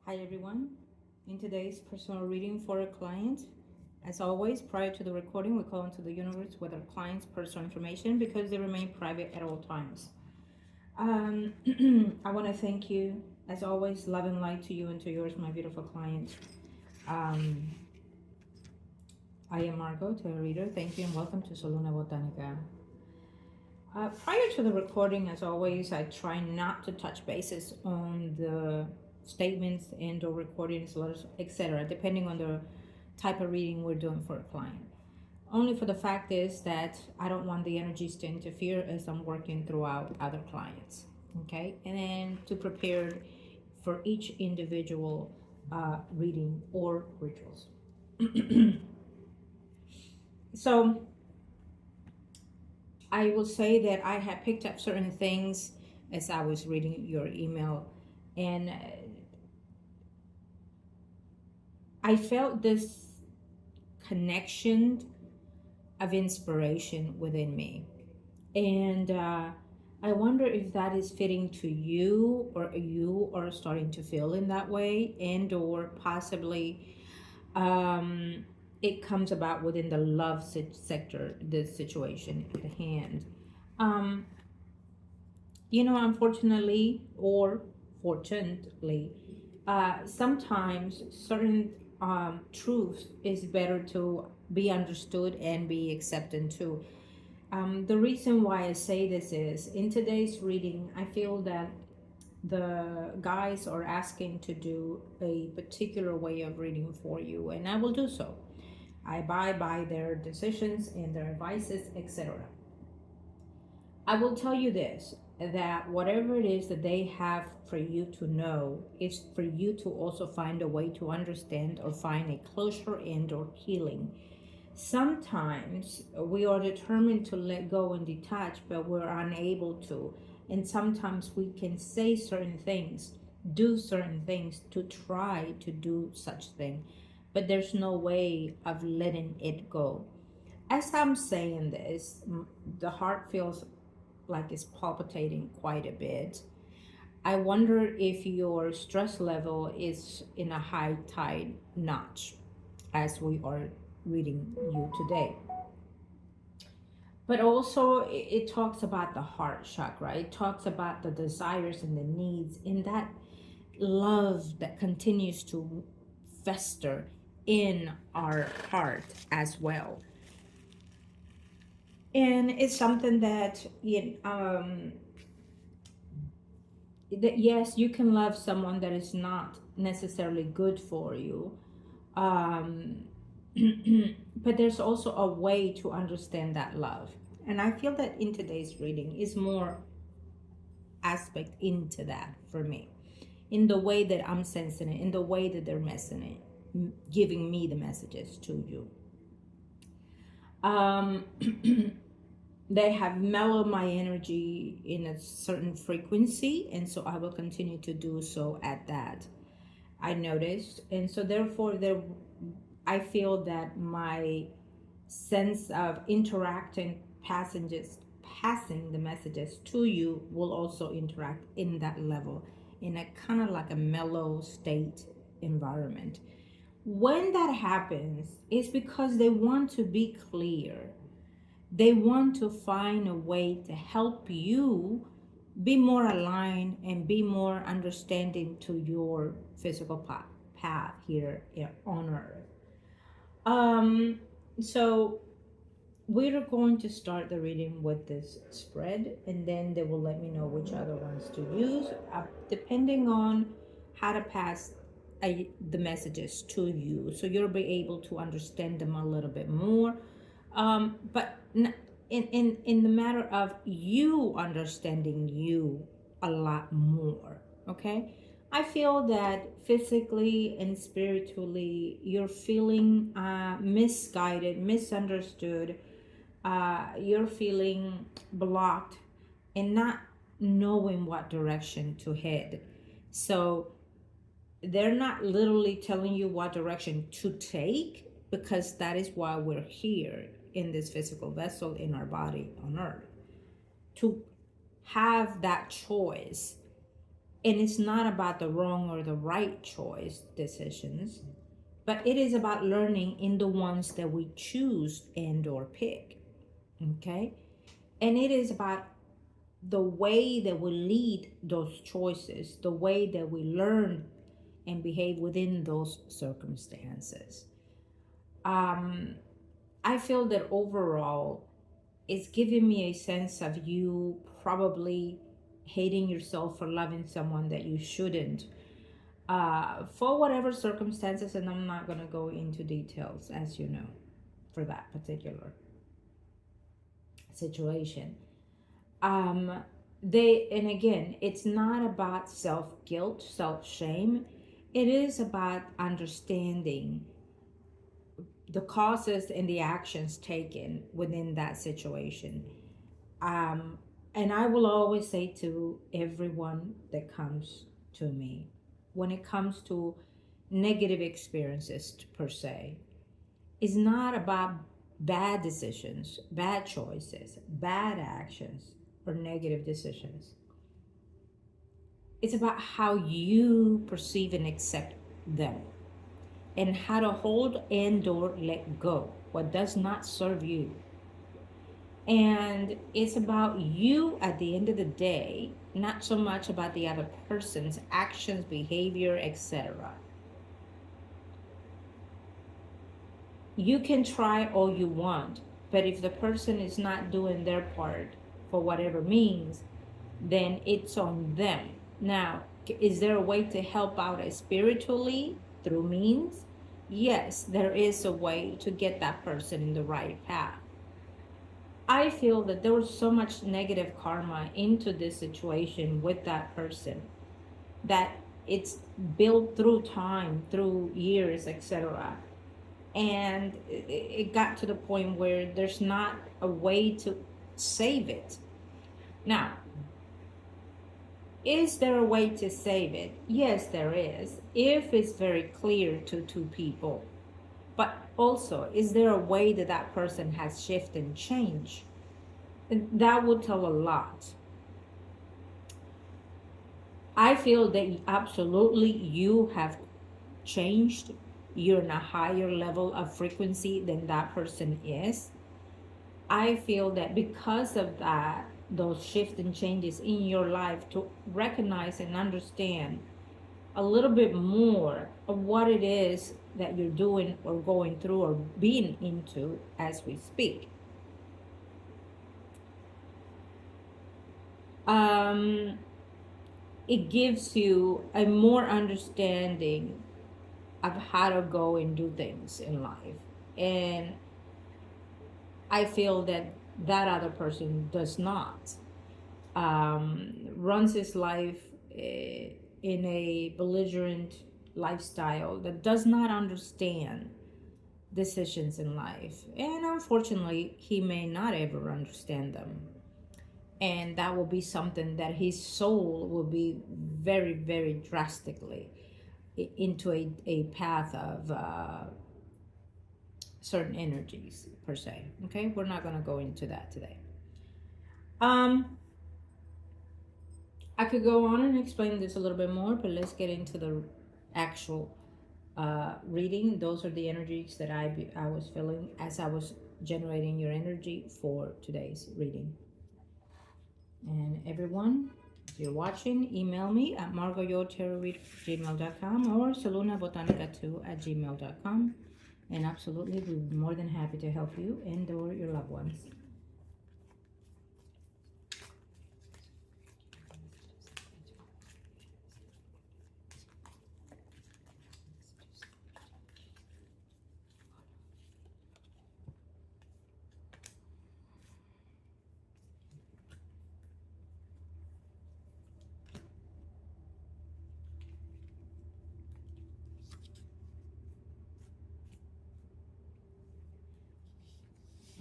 Hi everyone. In today's personal reading for a client, as always, prior to the recording, we call into the universe with our client's personal information because they remain private at all times. I want to thank you, as always, love and light to you and to yours, my beautiful client. Um, I am Margot, tarot reader. Thank you and welcome to Soluna Botanica. Prior to the recording, as always, I try not to touch bases on the statements and or recordings, letters, etc., depending on the type of reading we're doing for a client. Only for the fact is that I don't want the energies to interfere as I'm working throughout other clients. Okay, and then to prepare for each individual reading or rituals. So I will say that I have picked up certain things as I was reading your email, and I felt this connection of inspiration within me. And I wonder if that is fitting to you, or you are starting to feel in that way, and or possibly it comes about within the love sector, this situation at hand. Um, Unfortunately or fortunately, sometimes certain truth is better to be understood and be accepted too. The reason why I say this is in today's reading, I feel that the guys are asking to do a particular way of reading for you, and I will do so. I abide by their decisions and their advices, etc. I will tell you this, that whatever it is that they have for you to know is for you to also find a way to understand or find a closure and or healing. Sometimes we are determined to let go and detach, but we're unable to. And sometimes we can say certain things, do certain things to try to do such thing, but there's no way of letting it go. As I'm saying this, the heart feels like it's palpitating quite a bit. I wonder if your stress level is in a high tide notch as we are reading you today. But also, it talks about the heart chakra. It talks about the desires and the needs in that love that continues to fester in our heart as well. And it's something that that yes, you can love someone that is not necessarily good for you, um, but there's also a way to understand that love. And I feel that in today's reading is more aspect into that for me, in the way that I'm sensing it, in the way that they're messing it, giving me the messages to you. Um, they have mellowed my energy in a certain frequency, and so I will continue to do so at that. I noticed, and so therefore, there, I feel that my sense of interacting passengers, passing the messages to you, will also interact in that level, in a kind of like a mellow state environment. When that happens, it's because they want to be clear. They want to find a way to help you be more aligned and be more understanding to your physical path here on earth. Um, so we're going to start the reading with this spread, and then they will let me know which other ones to use, depending on how to pass the messages to you, so you'll be able to understand them a little bit more. But in the matter of you understanding you a lot more, okay? I feel that physically and spiritually you're feeling misguided, misunderstood. You're feeling blocked and not knowing what direction to head. So they're not literally telling you what direction to take, because that is why we're here in this physical vessel in our body on earth, to have that choice And it's not about the wrong or the right choice decisions, but it is about learning in the ones that we choose and or pick. Okay? And it is about the way that we lead those choices, the way that we learn and behave within those circumstances. Um, I feel that overall, it's giving me a sense of you probably hating yourself for loving someone that you shouldn't, for whatever circumstances, and I'm not going to go into details, as you know, for that particular situation. um and again, it's not about self-guilt, self-shame. It is about understanding the causes and the actions taken within that situation. um and I will always say to everyone that comes to me, when it comes to negative experiences per se, is not about bad decisions, bad choices, bad actions, or negative decisions. It's about how you perceive and accept them, and how to hold and or let go what does not serve you. And it's about you at the end of the day, not so much about the other person's actions, behavior, etc. You can try all you want, but if the person is not doing their part for whatever means, then it's on them. Now, is there a way to help out spiritually through means? Yes, there is a way to get that person in the right path. I feel that there was so much negative karma into this situation with that person that it's built through time, through years, etc. And it got to the point where there's not a way to save it. Now, is there a way to save it? Yes, there is, if it's very clear to two people. But also, is there a way that that person has shifted and changed? And that would tell a lot. I feel that absolutely you have changed. You're in a higher level of frequency than that person is. I feel that because of that, those shifts and changes in your life, to recognize and understand a little bit more of what it is that you're doing or going through or being into as we speak. It gives you a more understanding of how to go and do things in life. And I feel that that other person does not. Runs his life in a belligerent lifestyle that does not understand decisions in life. And unfortunately, he may not ever understand them. And that will be something that his soul will be very, very drastically into a path of certain energies per se. Okay, we're not going to go into that today. I could go on and explain this a little bit more, but let's get into the actual reading. Those are the energies that I was feeling as I was generating your energy for today's reading. And everyone, if you're watching, email me at margourtarotreader@gmail.com or solunabotanica2@gmail.com. And absolutely, we'll be more than happy to help you and or your loved ones.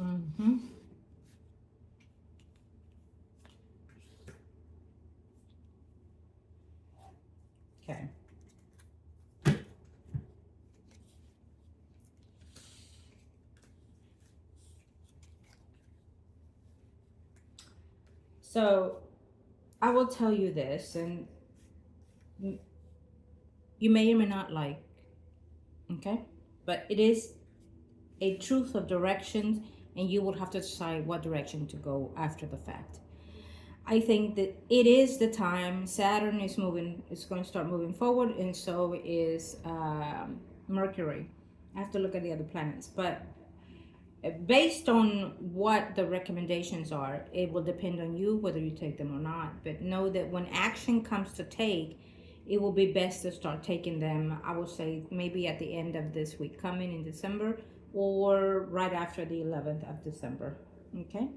Mm-hmm. Okay. So I will tell you this, and you may or may not like, okay? But it is a truth of directions, and you will have to decide what direction to go after the fact. I think that it is the time. Saturn is moving, it's going to start moving forward, and so is Mercury. I have to look at the other planets, but based on what the recommendations are, it will depend on you whether you take them or not. But know that when action comes to take, it will be best to start taking them, I would say, maybe at the end of this week coming in December, or right after the 11th of December. Okay.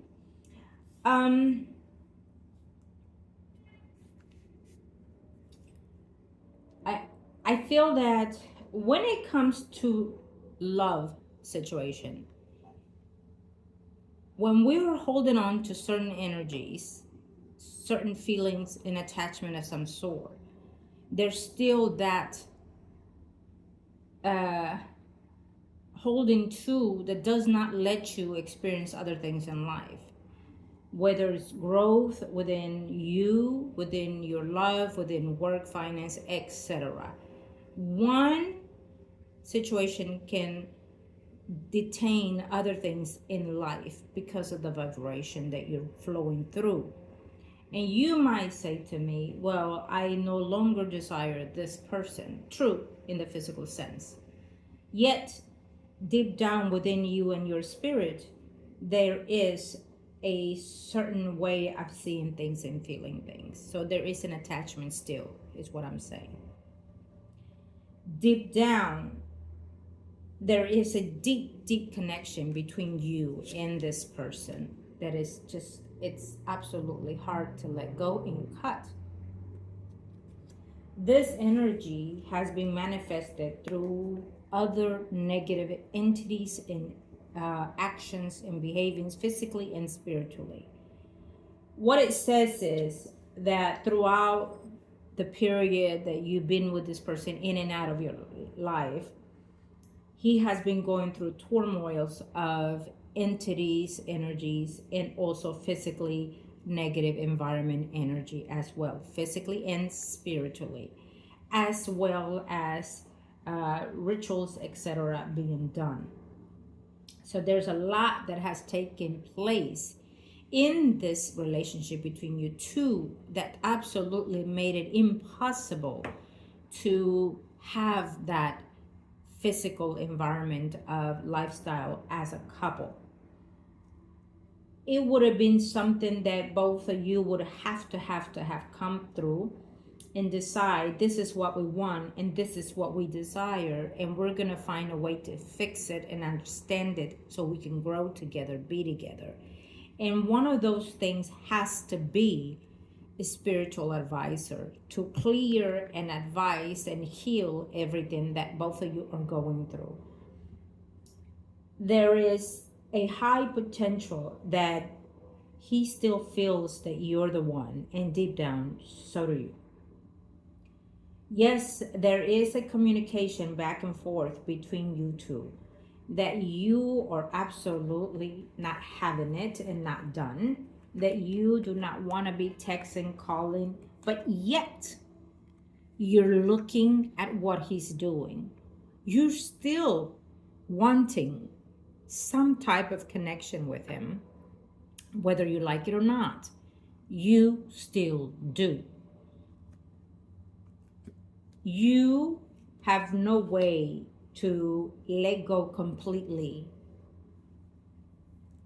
I feel that when it comes to love situation, when we are holding on to certain energies, certain feelings and attachment of some sort, there's still that holding to that does not let you experience other things in life, whether it's growth within you, within your love, within work, finance, etc. One situation can detain other things in life because of the vibration that you're flowing through. And you might say to me, well, I no longer desire this person. True, in the physical sense. Yet, deep down within you and your spirit, there is a certain way of seeing things and feeling things. So there is an attachment still, is what I'm saying. Deep down, there is a deep connection between you and this person that is just, it's absolutely hard to let go and cut. This energy has been manifested through other negative entities and actions and behavings, physically and spiritually. What it says is that throughout the period that you've been with this person in and out of your life, he has been going through turmoils of entities, energies, and also physically negative environment energy as well, physically and spiritually, as well as rituals, etc., being done. So there's a lot that has taken place in this relationship between you two that absolutely made it impossible to have that physical environment of lifestyle as a couple. It would have been something that both of you would have come through and decide, this is what we want and this is what we desire, and we're going to find a way to fix it and understand it so we can grow together, be together. And one of those things has to be a spiritual advisor to clear and advise and heal everything that both of you are going through. There is a high potential that he still feels that you're the one, and deep down, so do you. Yes, there is a communication back and forth between you two that you are absolutely not having it and not done, that you do not want to be texting, calling, but yet you're looking at what he's doing. You're still wanting some type of connection with him, whether you like it or not. You still do. You have no way to let go completely.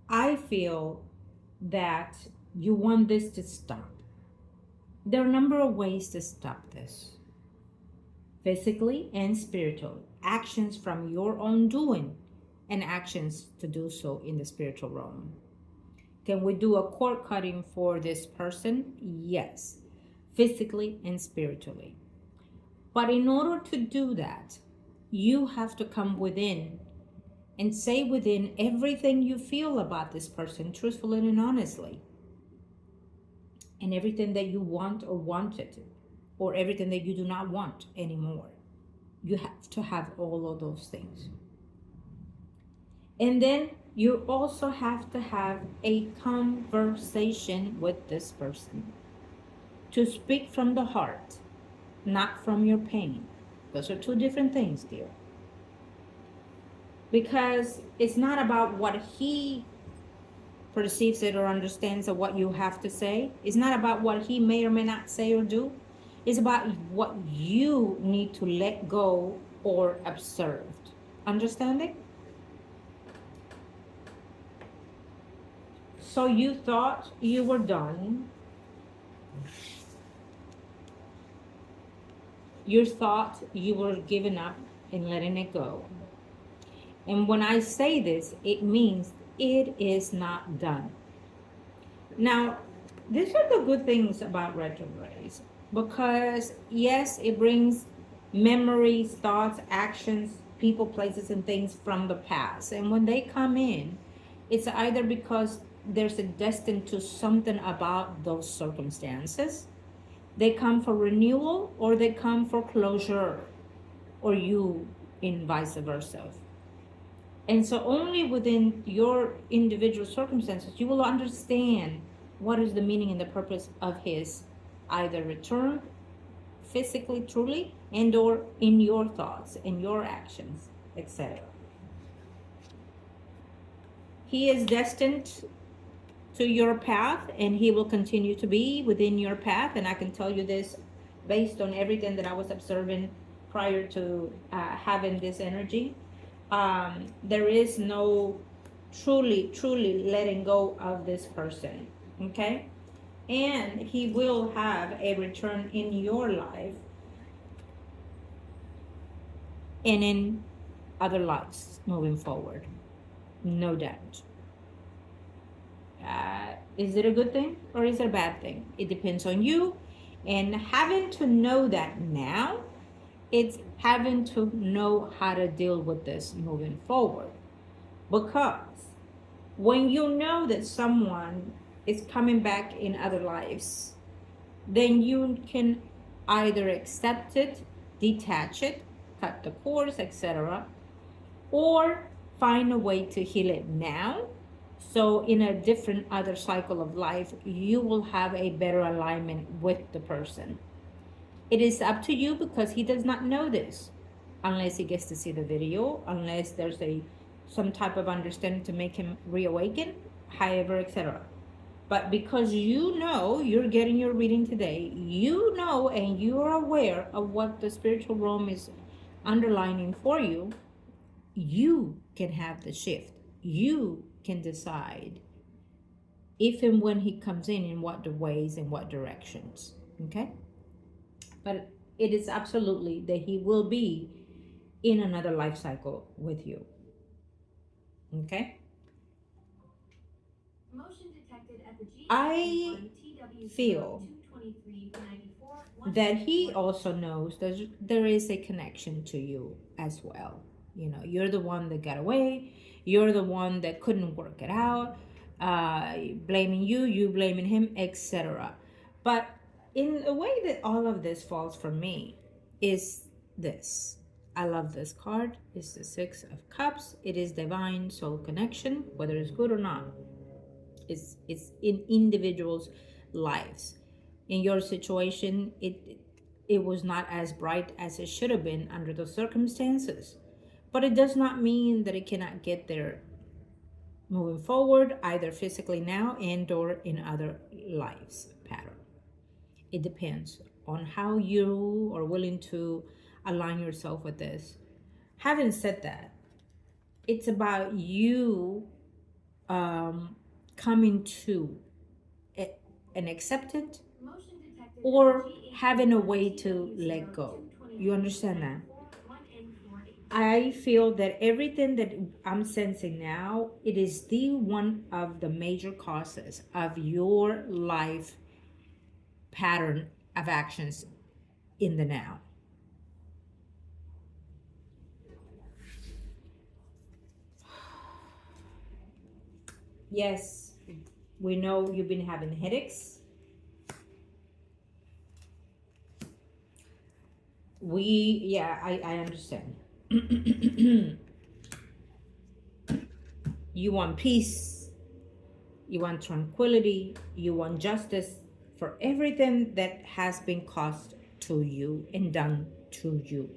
I feel that you want this to stop. There are a number of ways to stop this, physically and spiritually. Actions from your own doing and actions to do so in the spiritual realm. Can we do a cord cutting for this person? Yes, physically and spiritually. But in order to do that, you have to come within and say within everything you feel about this person truthfully and honestly. And everything that you want or wanted, or everything that you do not want anymore. You have to have all of those things. And then you also have to have a conversation with this person to speak from the heart. not from your pain. Those are two different things, dear. Because it's not about what he perceives it or understands of what you have to say. It's not about what he may or may not say or do. It's about what you need to let go or observe. Understanding? So you thought you were done. You thought you were giving up and letting it go. And when I say this, it means it is not done. Now, these are the good things about retrogrades, because yes, it brings memories, thoughts, actions, people, places, and things from the past. And when they come in, it's either because there's a destined to something about those circumstances. They come for renewal, or they come for closure, or you in vice versa. And so only within your individual circumstances, you will understand what is the meaning and the purpose of his either return physically, truly, and or in your thoughts, in your actions, etc. He is destined to your path, and he will continue to be within your path. And I can tell you this based on everything that I was observing prior to having this energy. There is no truly letting go of this person, okay? And he will have a return in your life and in other lives moving forward, no doubt. Is it a good thing or is it a bad thing? It depends on you. And having to know that now, it's having to know how to deal with this moving forward. Because when you know that someone is coming back in other lives, then you can either accept it, detach it, cut the cords, etc., or find a way to heal it now. So in a different other cycle of life, you will have a better alignment with the person. It is up to you, because he does not know this unless he gets to see the video, unless there's some type of understanding to make him reawaken, however, etc. But because you know, you're getting your reading today, you know, and you are aware of what the spiritual realm is underlining for you, you can have the shift. You can decide if and when he comes in what ways and what directions, okay? But it is absolutely that he will be in another life cycle with you, okay? I feel that he also knows that there is a connection to you as well. You know, you're the one that got away. You're the one that couldn't work it out. Blaming you blaming him, etc. But in a way that all of this falls for me is this. I love this card. It's the Six of Cups. It is divine soul connection, whether it's good or not. It's in individuals' lives. In your situation, it was not as bright as it should have been under the circumstances. But it does not mean that it cannot get there moving forward, either physically now and or in other lives pattern. It depends on how you are willing to align yourself with this. Having said that, it's about you coming to an acceptance or having a way to let go. You understand that? I feel that everything that I'm sensing now, it is the one of the major causes of your life pattern of actions in the now. Yes, we know you've been having headaches. I understand. You want peace, you want tranquility, you want justice for everything that has been caused to you and done to you.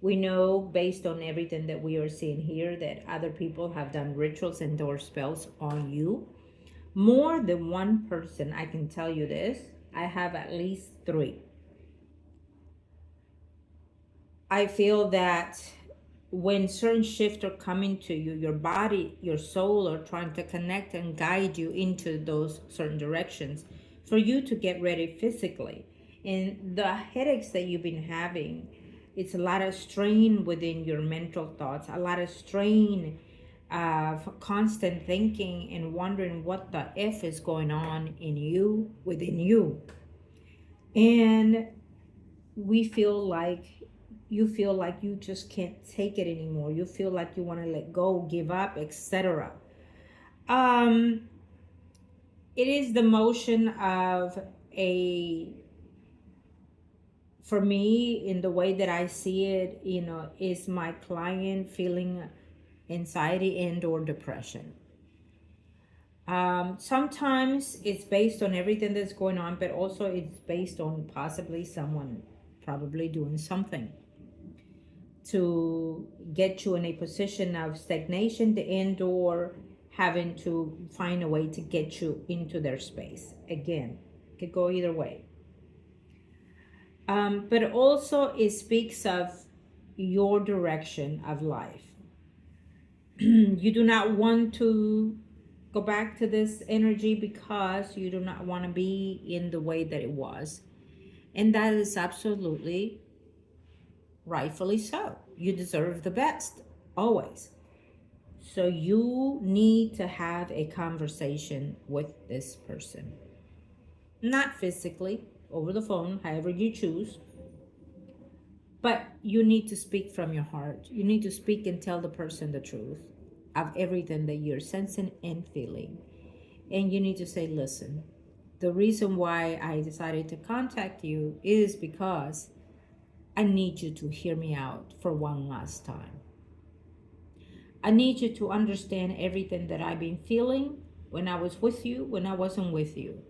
We know based on everything that we are seeing here that other people have done rituals and door spells on you. More than one person, I can tell you this. I have at least 3. I feel that when certain shifts are coming to you, your body, your soul are trying to connect and guide you into those certain directions for you to get ready physically. And the headaches that you've been having, it's a lot of strain within your mental thoughts, a lot of strain of constant thinking and wondering what the F is going on in you, within you. And we feel like you feel like you just can't take it anymore. You feel like you want to let go, give up, etc. It is the motion of for me, in the way that I see it, is my client feeling anxiety and or depression. Sometimes it's based on everything that's going on, but also it's based on possibly someone probably doing something to get you in a position of stagnation and or having to find a way to get you into their space. Again, it could go either way. But also it speaks of your direction of life. You do not want to go back to this energy because you do not want to be in the way that it was. And that is absolutely rightfully so. You deserve the best, always. So you need to have a conversation with this person. Not physically, over the phone, however you choose. But you need to speak from your heart. You need to speak and tell the person the truth of everything that you're sensing and feeling. And you need to say, listen, the reason why I decided to contact you is because I need you to hear me out for one last time. I need you to understand everything that I've been feeling when I was with you, when I wasn't with you,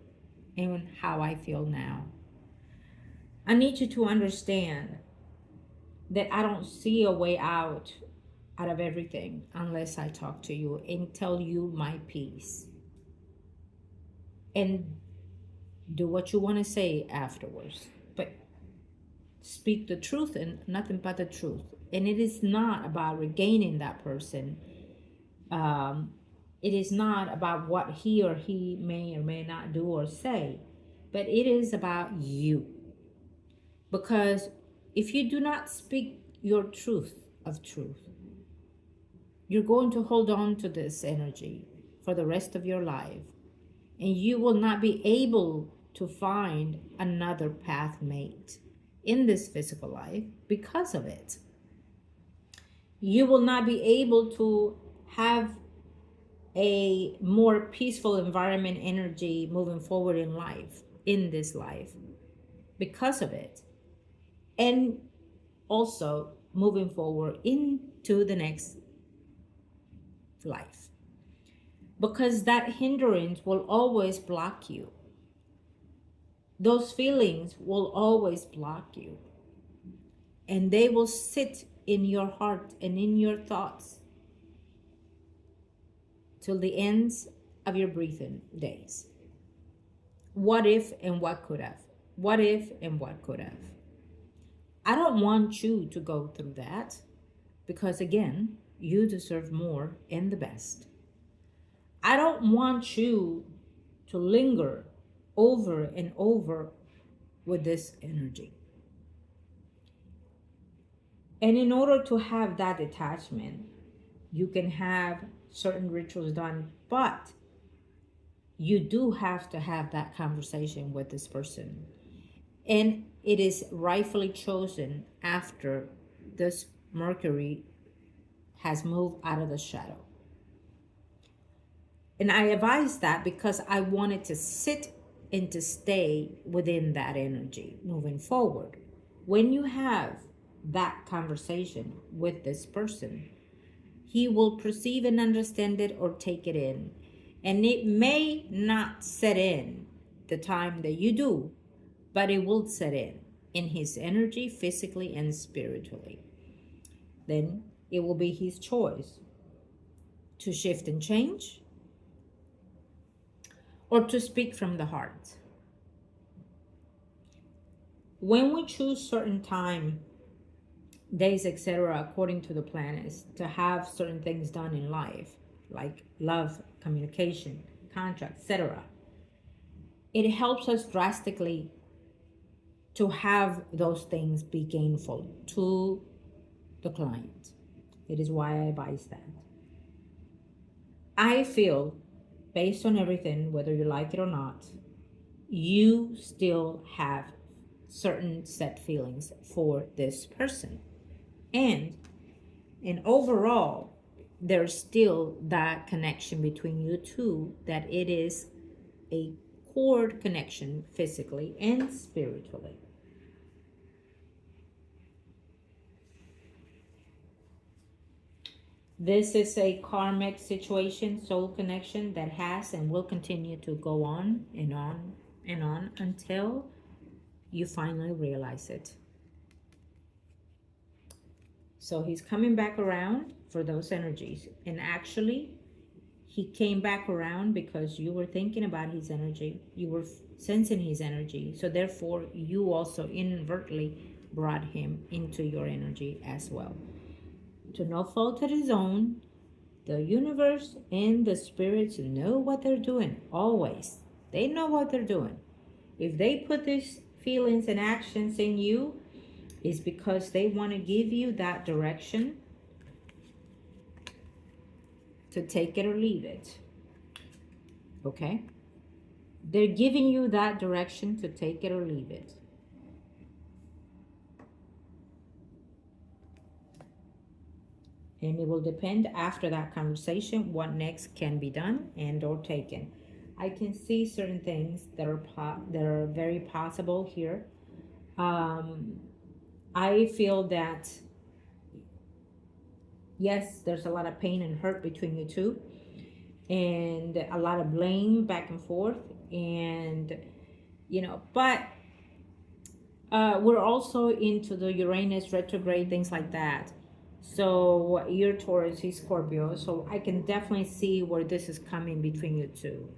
and how I feel now. I need you to understand that I don't see a way out of everything unless I talk to you and tell you my piece. And do what you want to say afterwards. But speak the truth and nothing but the truth. And it is not about regaining that person. It is not about what he or he may or may not do or say, but it is about you. Because if you do not speak your truth of truth, you're going to hold on to this energy for the rest of your life. And you will not be able to find another path mate in this physical life because of it. You will not be able to have a more peaceful environment energy moving forward in life, in this life, because of it. And also moving forward into the next life. Because that hindrance will always block you. Those feelings will always block you. And they will sit in your heart and in your thoughts till the ends of your breathing days. What if and what could have? What if and what could have? I don't want you to go through that because, again, you deserve more and the best. I don't want you to linger over and over with this energy. And in order to have that detachment, you can have certain rituals done, but you do have to have that conversation with this person. And it is rightfully chosen after this Mercury has moved out of the shadow. And I advise that because I wanted to sit and to stay within that energy moving forward. When you have that conversation with this person, he will perceive and understand it or take it in. And it may not set in the time that you do, but it will set in. in his energy, physically and spiritually. Then it will be his choice to shift and change, or to speak from the heart. When we choose certain time, days, etc., according to the planets, to have certain things done in life, like love, communication, contract, etc., it helps us drastically to have those things be gainful to the client. It is why I advise that. I feel, based on everything, whether you like it or not, you still have certain set feelings for this person. And overall, there's still that connection between you two, that it is a cord connection physically and spiritually. This is a karmic situation, soul connection that has and will continue to go on and on and on until you finally realize it. So he's coming back around for those energies. And actually, he came back around because you were thinking about his energy. You were sensing his energy. So therefore, you also inadvertently brought him into your energy as well. To no fault of his own, the universe and the spirits know what they're doing, always. They know what they're doing. If they put these feelings and actions in you, it's because they want to give you that direction to take it or leave it. Okay? They're giving you that direction to take it or leave it. And it will depend after that conversation what next can be done and or taken. I can see certain things that are very possible here. I feel that yes, there's a lot of pain and hurt between you two, and a lot of blame back and forth, and but we're also into the Uranus retrograde, things like that. So you're Taurus, he's Scorpio. So I can definitely see where this is coming between you two.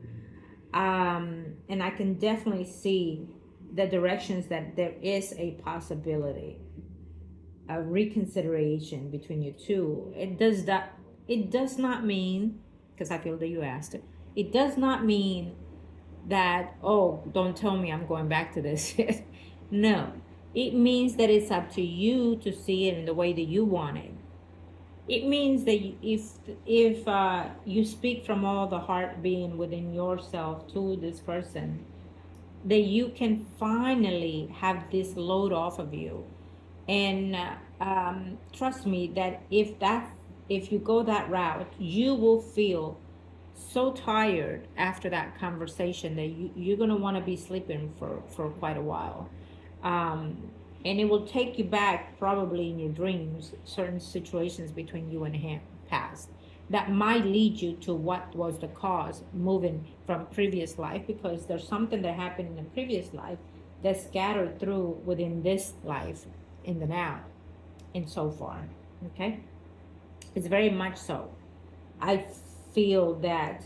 And I can definitely see the directions that there is a possibility of reconsideration between you two. It does not mean, because I feel that you asked it does not mean that, oh, don't tell me I'm going back to this. No. It means that it's up to you to see it in the way that you want it. It means that if you speak from all the heart being within yourself to this person, that you can finally have this load off of you. And trust me that if you go that route, you will feel so tired after that conversation that you're going to want to be sleeping for quite a while. And it will take you back, probably in your dreams, certain situations between you and him past that might lead you to what was the cause moving from previous life, because there's something that happened in the previous life that's scattered through within this life in the now and so far. Okay, it's very much so. I feel that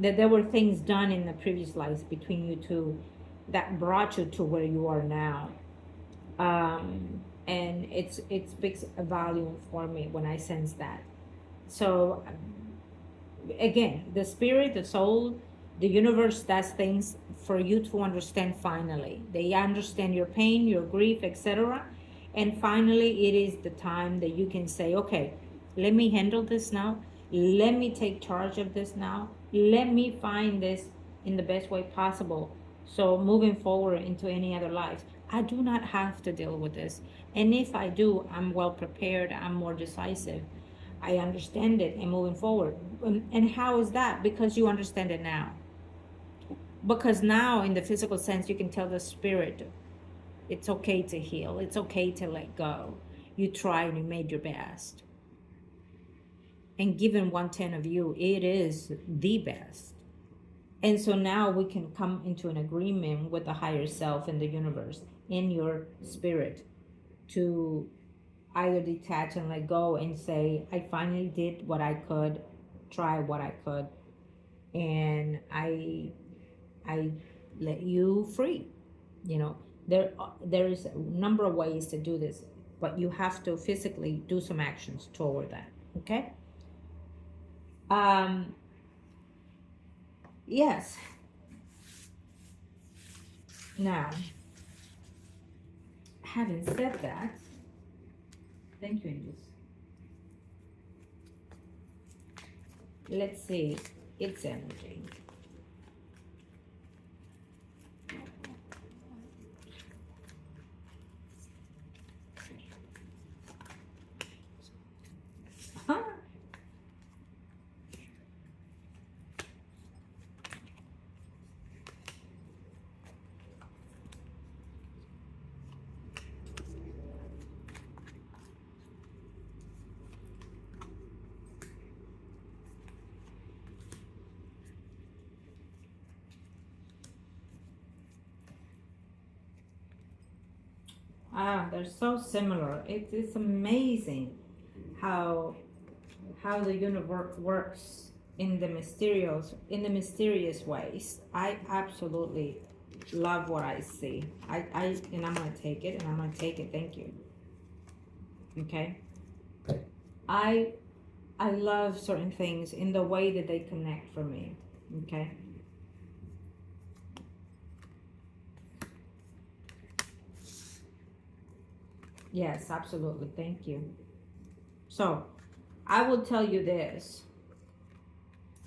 that there were things done in the previous lives between you two that brought you to where you are now. And it speaks a volume for me when I sense that. So again, the spirit, the soul, the universe does things for you to understand finally. They understand your pain, your grief, etc. And finally, it is the time that you can say, okay, let me handle this now. Let me take charge of this now. Let me find this in the best way possible. So moving forward into any other life, I do not have to deal with this. And if I do, I'm well prepared. I'm more decisive. I understand it and moving forward. And how is that? Because you understand it now. Because now, in the physical sense, you can tell the spirit, it's okay to heal. It's okay to let go. You tried and you made your best. And given 110 of you, it is the best. And so now we can come into an agreement with the higher self in the universe, in your spirit, to either detach and let go and say, I finally did what I could, try what I could, and I let you free. You know, there is a number of ways to do this, but you have to physically do some actions toward that. Okay. Um. Yes. Now, having said that, thank you, angels. Let's see its energy. They're so similar. It's amazing how the universe works in the mysterious ways. I absolutely love what I see. And I'm gonna take it, and I'm gonna take it. Thank you. Okay. I I love certain things in the way that they connect for me. Okay. Yes, absolutely. Thank you. So I will tell you this,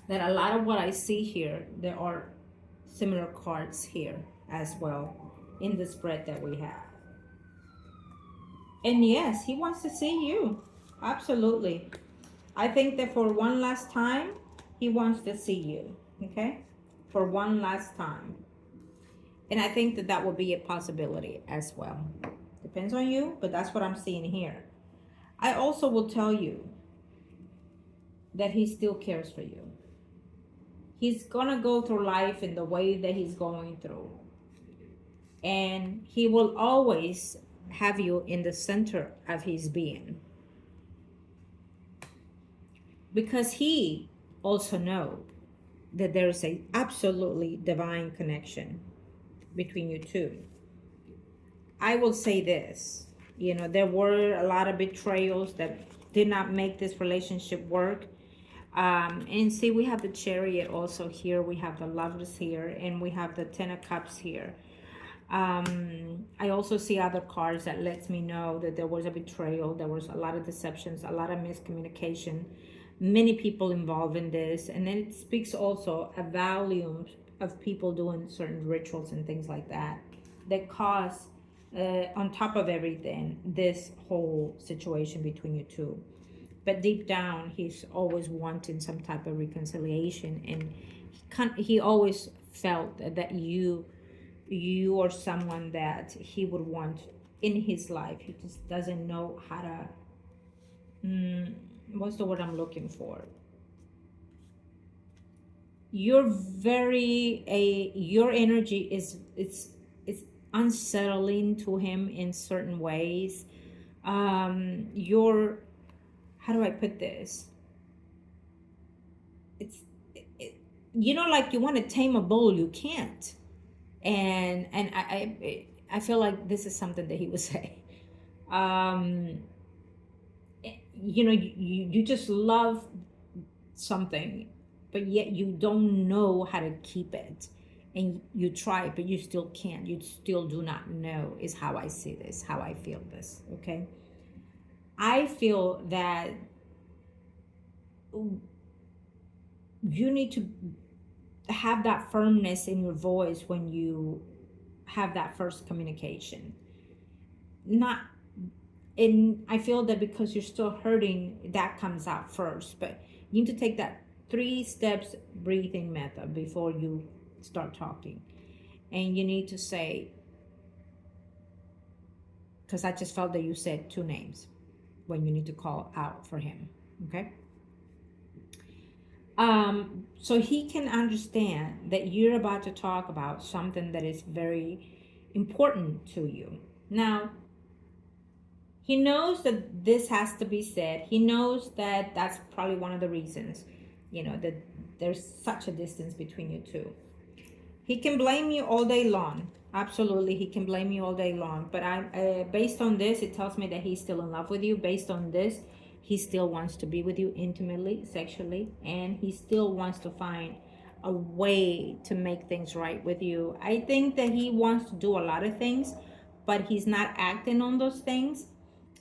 that a lot of what I see here, there are similar cards here as well in the spread that we have. And yes, he wants to see you. Absolutely. I think that for one last time, he wants to see you. Okay? For one last time. And I think that that will be a possibility as well. Depends on you, but that's what I'm seeing here. I also will tell you that he still cares for you. He's gonna go through life in the way that he's going through. And he will always have you in the center of his being. Because he also knows that there is a absolutely divine connection between you two. I will say this, there were a lot of betrayals that did not make this relationship work. And see, we have the Chariot also here, we have the Lovers here, and we have the Ten of Cups here. I also see other cards that lets me know that there was a betrayal, there was a lot of deceptions, a lot of miscommunication, many people involved in this. And then it speaks also a volume of people doing certain rituals and things like that cause, on top of everything, this whole situation between you two. But deep down, he's always wanting some type of reconciliation, and he always felt that you are someone that he would want in his life. He just doesn't know how to, what's the word I'm looking for? Your energy it's unsettling to him in certain ways. Your, how do I put this? It's, like you want to tame a bull, you can't. And I feel like this is something that he would say. You just love something, but yet you don't know how to keep it. And you try, but you still can't. You still do not know, is how I see this, how I feel this, okay? I feel that you need to have that firmness in your voice when you have that first communication. I feel that because you're still hurting, that comes out first. But you need to take that 3 steps breathing method before you start talking. And you need to say, because I just felt that you said 2 names when you need to call out for him. Okay? So he can understand that you're about to talk about something that is very important to you. Now, he knows that this has to be said. He knows that that's probably one of the reasons, that there's such a distance between you two. He can blame you all day long. Absolutely, he can blame you all day long. But based on this, it tells me that he's still in love with you. Based on this, he still wants to be with you intimately, sexually, and he still wants to find a way to make things right with you. I think that he wants to do a lot of things, but he's not acting on those things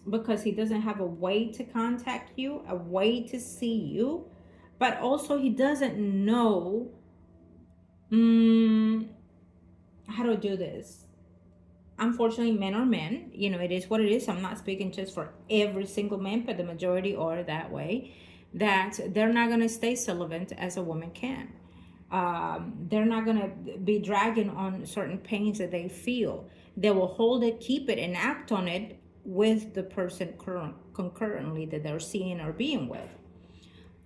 because he doesn't have a way to contact you, a way to see you, but also he doesn't know how to do this. Unfortunately, men are men. It is what it is. I'm not speaking just for every single man, but the majority are that way, that they're not going to stay celibate as a woman can. They're not going to be dragging on certain pains that they feel. They will hold it, keep it, and act on it with the person concurrently that they're seeing or being with.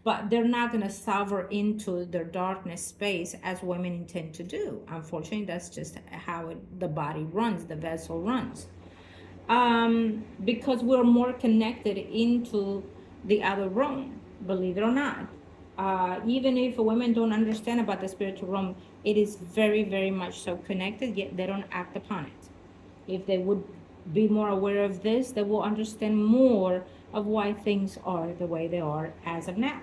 But they're not going to suffer into their darkness space as women intend to do. Unfortunately, that's just how the body runs, the vessel runs. Because we're more connected into the other realm, believe it or not. Even if women don't understand about the spiritual realm, it is very, very much so connected, yet they don't act upon it. If they would be more aware of this, they will understand more of why things are the way they are as of now.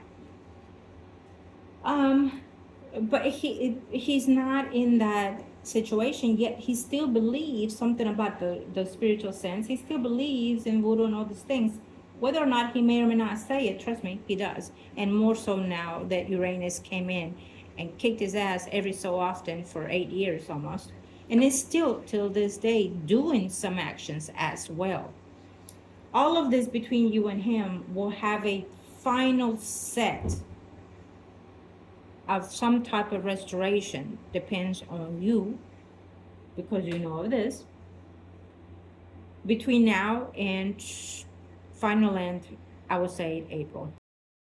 But he's not in that situation yet. He still believes something about the spiritual sense. He still believes in voodoo and all these things. Whether or not he may or may not say it, trust me, he does. And more so now that Uranus came in and kicked his ass every so often for 8 years almost. And is still, till this day, doing some actions as well. All of this between you and him will have a final set of some type of restoration. Depends on you, because you know of this. Between now and final end, I would say April.